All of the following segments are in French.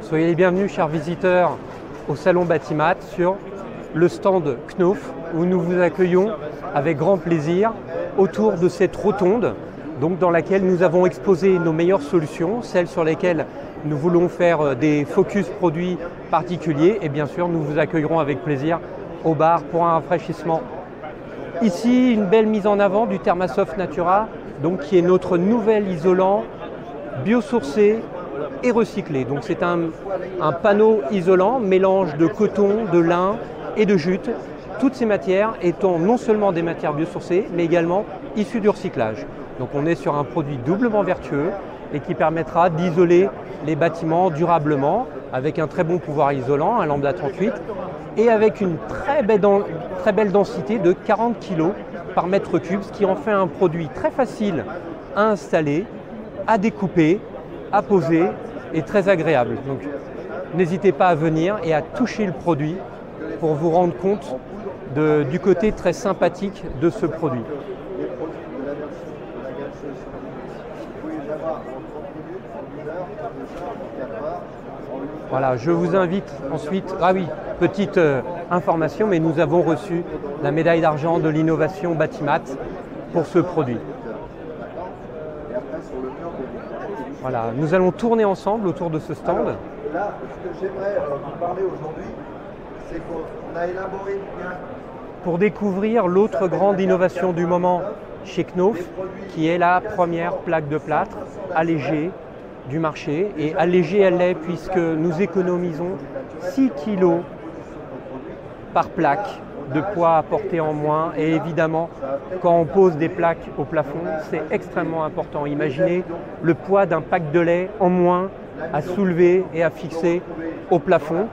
Soyez les bienvenus, chers visiteurs, au Salon Batimat sur le stand Knauf, où nous vous accueillons avec grand plaisir autour de cette rotonde, donc dans laquelle nous avons exposé nos meilleures solutions, celles sur lesquelles nous voulons faire des focus produits particuliers, et bien sûr nous vous accueillerons avec plaisir au bar pour un rafraîchissement. Ici, une belle mise en avant du Thermasoft Natura, donc qui est notre nouvel isolant biosourcé et recyclé. Donc c'est un panneau isolant, mélange de coton, de lin et de jute, toutes ces matières étant non seulement des matières biosourcées, mais également issues du recyclage. Donc on est sur un produit doublement vertueux et qui permettra d'isoler les bâtiments durablement, avec un très bon pouvoir isolant, un lambda 38, et avec une très belle densité de 40 kg par mètre cube, ce qui en fait un produit très facile à installer, à découper, à poser et très agréable. Donc n'hésitez pas à venir et à toucher le produit pour vous rendre compte du côté très sympathique de ce produit. Voilà, je vous invite ensuite, ah oui, petite information, mais nous avons reçu la médaille d'argent de l'innovation Batimat pour ce produit. Voilà, nous allons tourner ensemble autour de ce stand. Là, ce que j'aimerais vous parler aujourd'hui, c'est qu'on a élaboré bien. Pour découvrir l'autre grande innovation du moment chez Knauf, qui est la première plaque de plâtre allégée du marché. Et allégée, elle l'est puisque nous économisons 6 kg par plaque de poids à porter en moins. Et évidemment, quand on pose des plaques au plafond, c'est extrêmement important. Imaginez le poids d'un pack de lait en moins à soulever et à fixer au plafond.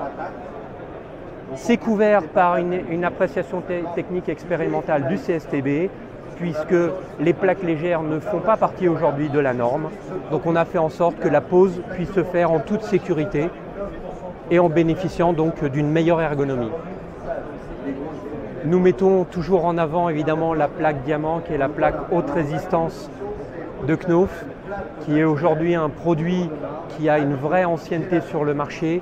C'est couvert par une appréciation technique expérimentale du CSTB, puisque les plaques légères ne font pas partie aujourd'hui de la norme. Donc on a fait en sorte que la pose puisse se faire en toute sécurité et en bénéficiant donc d'une meilleure ergonomie. Nous mettons toujours en avant évidemment la plaque diamant, qui est la plaque haute résistance de Knauf, qui est aujourd'hui un produit qui a une vraie ancienneté sur le marché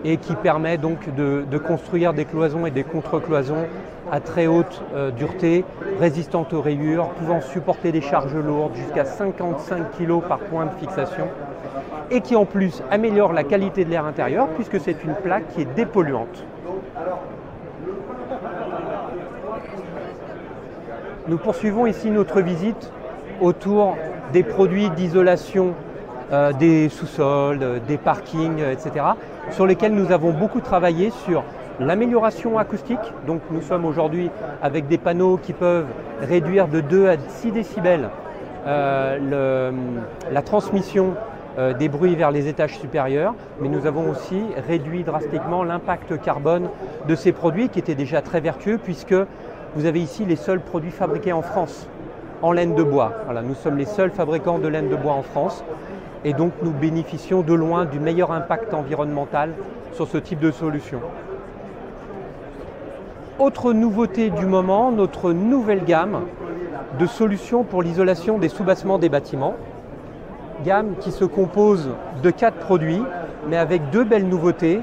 et qui permet donc de construire des cloisons et des contre-cloisons à très haute dureté, résistantes aux rayures, pouvant supporter des charges lourdes jusqu'à 55 kg par point de fixation, et qui en plus améliore la qualité de l'air intérieur puisque c'est une plaque qui est dépolluante. Nous poursuivons ici notre visite autour des produits d'isolation des sous-sols, des parkings, etc., sur lesquels nous avons beaucoup travaillé sur l'amélioration acoustique. Donc nous sommes aujourd'hui avec des panneaux qui peuvent réduire de 2 à 6 décibels la transmission des bruits vers les étages supérieurs, mais nous avons aussi réduit drastiquement l'impact carbone de ces produits qui étaient déjà très vertueux, puisque vous avez ici les seuls produits fabriqués en France en laine de bois. Voilà, nous sommes les seuls fabricants de laine de bois en France et donc nous bénéficions de loin du meilleur impact environnemental sur ce type de solution. Autre nouveauté du moment, notre nouvelle gamme de solutions pour l'isolation des sous-bassements des bâtiments. Gamme qui se compose de 4 produits, mais avec 2 belles nouveautés.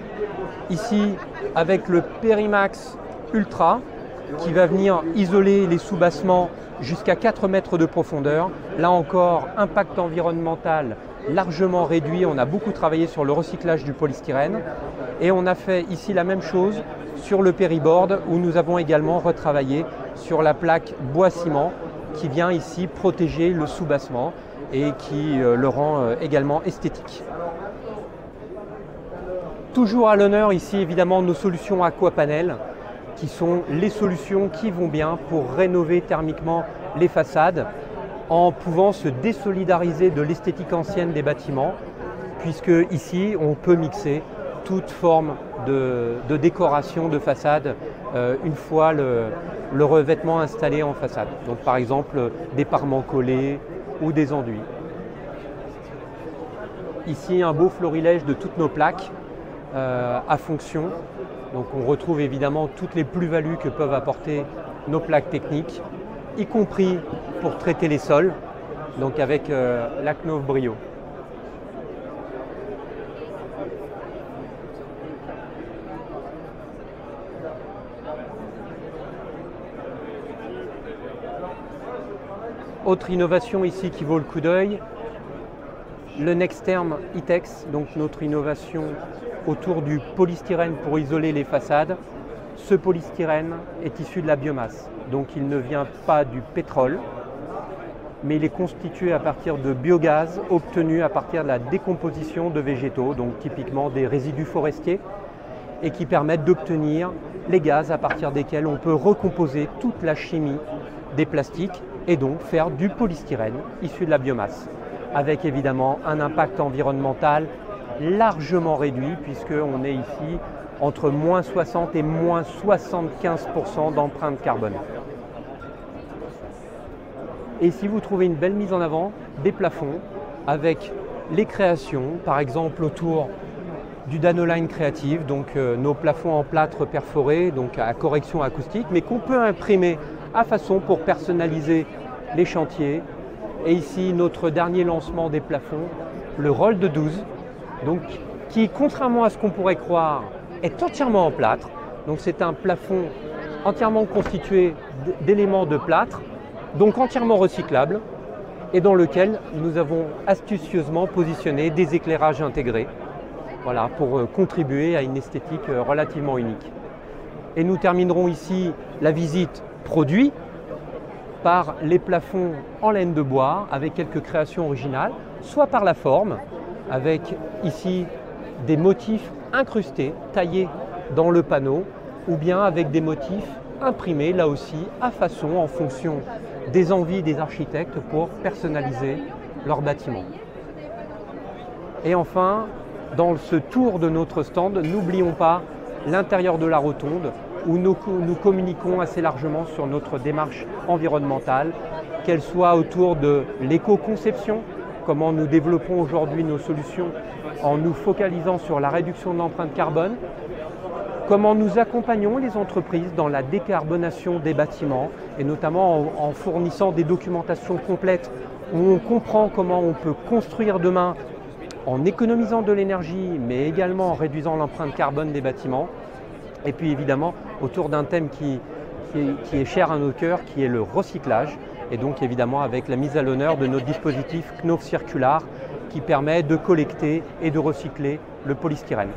Ici, avec le Perimax Ultra, qui va venir isoler les sous-bassements jusqu'à 4 mètres de profondeur. Là encore, impact environnemental largement réduit. On a beaucoup travaillé sur le recyclage du polystyrène. Et on a fait ici la même chose sur le Periboard, où nous avons également retravaillé sur la plaque bois-ciment, qui vient ici protéger le sous-bassement et qui le rend également esthétique. Toujours à l'honneur ici évidemment nos solutions Aquapanel, qui sont les solutions qui vont bien pour rénover thermiquement les façades en pouvant se désolidariser de l'esthétique ancienne des bâtiments, puisque ici on peut mixer toute forme de décoration de façade une fois le revêtement installé en façade. Donc par exemple des parements collés ou des enduits. Ici un beau florilège de toutes nos plaques à fonction. Donc on retrouve évidemment toutes les plus-values que peuvent apporter nos plaques techniques, y compris pour traiter les sols, donc avec la Knauf Brio. Autre innovation ici qui vaut le coup d'œil, le Nexterm E-Tex, donc notre innovation autour du polystyrène pour isoler les façades. Ce polystyrène est issu de la biomasse, donc il ne vient pas du pétrole, mais il est constitué à partir de biogaz obtenu à partir de la décomposition de végétaux, donc typiquement des résidus forestiers, et qui permettent d'obtenir les gaz à partir desquels on peut recomposer toute la chimie des plastiques et donc faire du polystyrène issu de la biomasse, avec évidemment un impact environnemental largement réduit puisqu'on est ici entre moins 60 et moins 75% d'empreinte carbone. Et ici vous trouvez une belle mise en avant des plafonds avec les créations, par exemple autour du Danoline Creative, donc nos plafonds en plâtre perforé, donc à correction acoustique, mais qu'on peut imprimer à façon pour personnaliser les chantiers. Et ici notre dernier lancement des plafonds, le Roll de 12, donc, qui contrairement à ce qu'on pourrait croire est entièrement en plâtre. Donc c'est un plafond entièrement constitué d'éléments de plâtre, donc entièrement recyclable, et dans lequel nous avons astucieusement positionné des éclairages intégrés, voilà, pour contribuer à une esthétique relativement unique. Et nous terminerons ici la visite produit par les plafonds en laine de bois avec quelques créations originales, soit par la forme, avec ici des motifs incrustés, taillés dans le panneau, ou bien avec des motifs imprimés là aussi à façon en fonction des envies des architectes pour personnaliser leur bâtiment. Et enfin, dans ce tour de notre stand, n'oublions pas l'intérieur de la rotonde où nous communiquons assez largement sur notre démarche environnementale, qu'elle soit autour de l'éco-conception, comment nous développons aujourd'hui nos solutions en nous focalisant sur la réduction de l'empreinte carbone, comment nous accompagnons les entreprises dans la décarbonation des bâtiments et notamment en fournissant des documentations complètes où on comprend comment on peut construire demain en économisant de l'énergie mais également en réduisant l'empreinte carbone des bâtiments. Et puis évidemment autour d'un thème qui est cher à nos cœurs, qui est le recyclage, et donc évidemment avec la mise à l'honneur de notre dispositif Knauf Circular qui permet de collecter et de recycler le polystyrène.